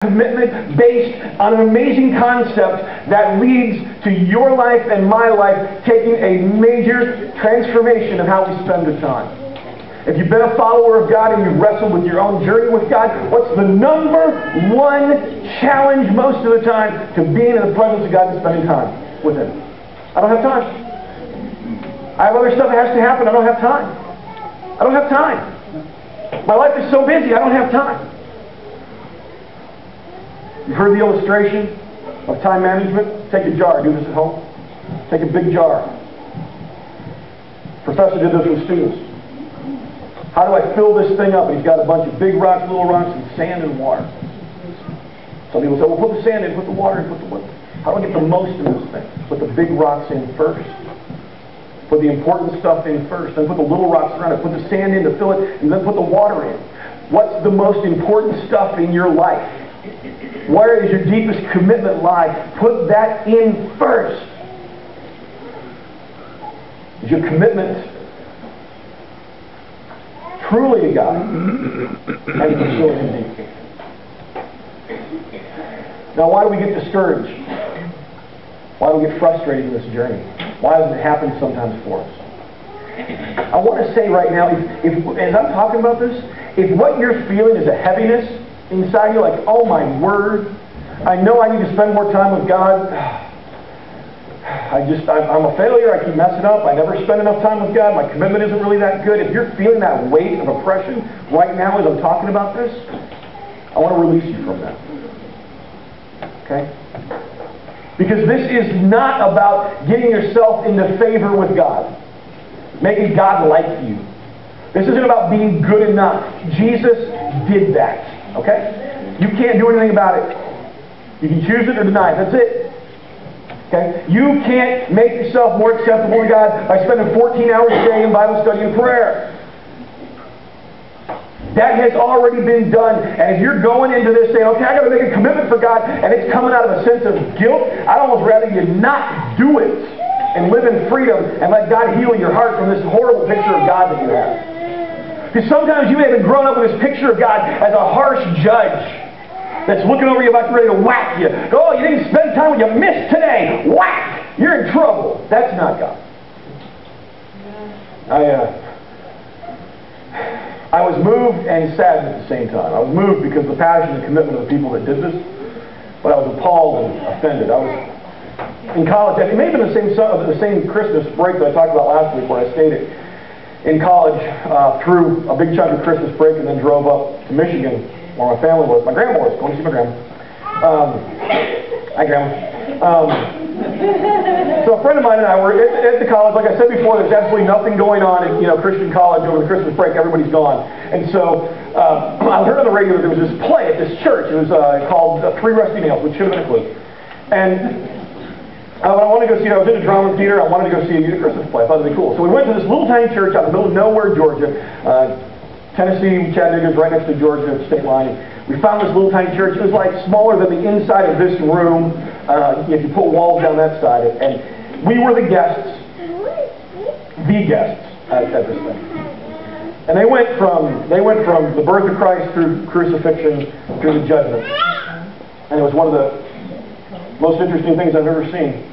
commitment based on an amazing concept that leads to your life and my life taking a major transformation of how we spend the time. If you've been a follower of God and you've wrestled with your own journey with God, what's the number one challenge most of the time to being in the presence of God and spending time with Him? I don't have time. I have other stuff that has to happen. I don't have time. I don't have time. My life is so busy, I don't have time. You've heard the illustration of time management? Take a jar. Do this at home. Take a big jar. Professor did this with students. How do I fill this thing up? And he's got a bunch of big rocks, little rocks, and sand and water. Some people say, well, put the sand in, put the water in, put the wood. How do I get the most in this thing? Put the big rocks in first. Put the important stuff in first. Then put the little rocks around it. Put the sand in to fill it, and then put the water in. What's the most important stuff in your life? Where does your deepest commitment lie? Put that in first. Is your commitment truly to God and pursuing Him deeply? Now, why do we get discouraged? Why do we get frustrated in this journey? Why doesn't it happen sometimes for us? I want to say right now, if as I'm talking about this, if what you're feeling is a heaviness inside you, like, oh my word, I know I need to spend more time with God. I'm a failure. I keep messing up. I never spend enough time with God. My commitment isn't really that good. If you're feeling that weight of oppression right now as I'm talking about this, I want to release you from that. Okay? Because this is not about getting yourself into favor with God, making God like you. This isn't about being good enough. Jesus did that. Okay? You can't do anything about it. You can choose it or deny it. That's it. Okay? You can't make yourself more acceptable to God by spending 14 hours a day in Bible study and prayer. That has already been done. And if you're going into this saying, okay, I got to make a commitment for God, and it's coming out of a sense of guilt, I'd almost rather you not do it and live in freedom and let God heal your heart from this horrible picture of God that you have. Because sometimes you may have grown up with this picture of God as a harsh judge that's looking over you about ready to whack you. Oh, you didn't spend time with you. Missed today. Whack! You're in trouble. That's not God. I was moved and saddened at the same time. I was moved because of the passion and commitment of the people that did this, but I was appalled and offended. I was in college. It may have been the same Christmas break that I talked about last week, where I stayed in college through a big chunk of Christmas break and then drove up to Michigan, where my family was. My grandma was. Going to see my grandma. Hi, Grandma. So a friend of mine and I were at the college. Like I said before, there's absolutely nothing going on at Christian college over the Christmas break. Everybody's gone. And so I heard on the radio that there was this play at this church. It was called Three Rusty Nails, which should have been a clue. And I wanted to go see it. I was in a drama theater. I wanted to go see a Christmas play. I thought it'd be cool. So we went to this little tiny church out in the middle of nowhere, Georgia. Tennessee, Chattanooga is right next to Georgia state line. We found this little tiny church. It was like smaller than the inside of this room. If you put walls down that side, and we were the guests at this thing. And they went from the birth of Christ through crucifixion through the judgment. And it was one of the most interesting things I've ever seen.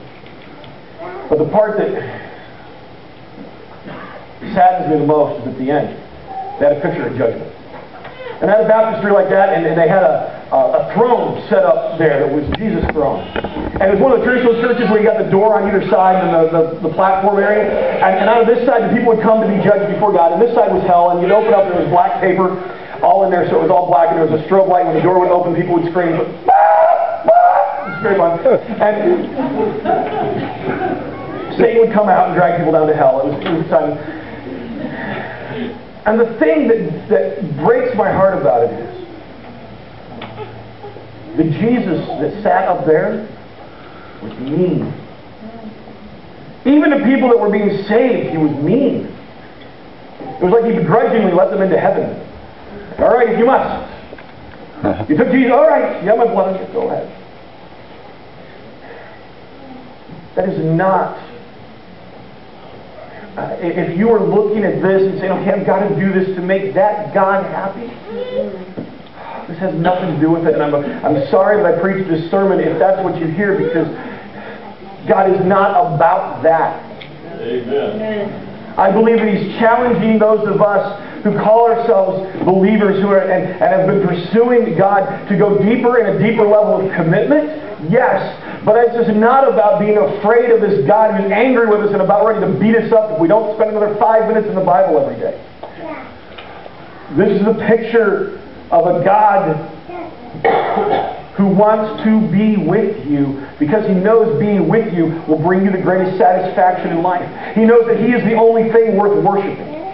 But the part that saddens me the most is at the end. They had a picture of judgment. And they had a baptistry like that, and they had a throne set up there that was Jesus' throne. And it was one of the traditional churches where you got the door on either side and the platform area. And out of this side, the people would come to be judged before God. And this side was hell, and you'd open up, and there was black paper all in there, so it was all black, and there was a strobe light. When the door would open, people would scream. It was very fun. And Satan would come out and drag people down to hell. It was exciting. And the thing that breaks my heart about it is the Jesus that sat up there was mean. Even to people that were being saved, he was mean. It was like he begrudgingly let them into heaven. All right, if you must. You took Jesus, all right, you have my blood on you, go ahead. That is not... if you were looking at this and saying, okay, I've got to do this to make that God happy, This has nothing to do with it. And I'm sorry that I preached this sermon if that's what you hear, because God is not about that. Amen. I believe that He's challenging those of us who call ourselves believers who are and have been pursuing God to go deeper and a deeper level of commitment. Yes, but it's just not about being afraid of this God who's angry with us and about ready to beat us up if we don't spend another 5 minutes in the Bible every day. This is a picture of a God who wants to be with you because He knows being with you will bring you the greatest satisfaction in life. He knows that He is the only thing worth worshiping.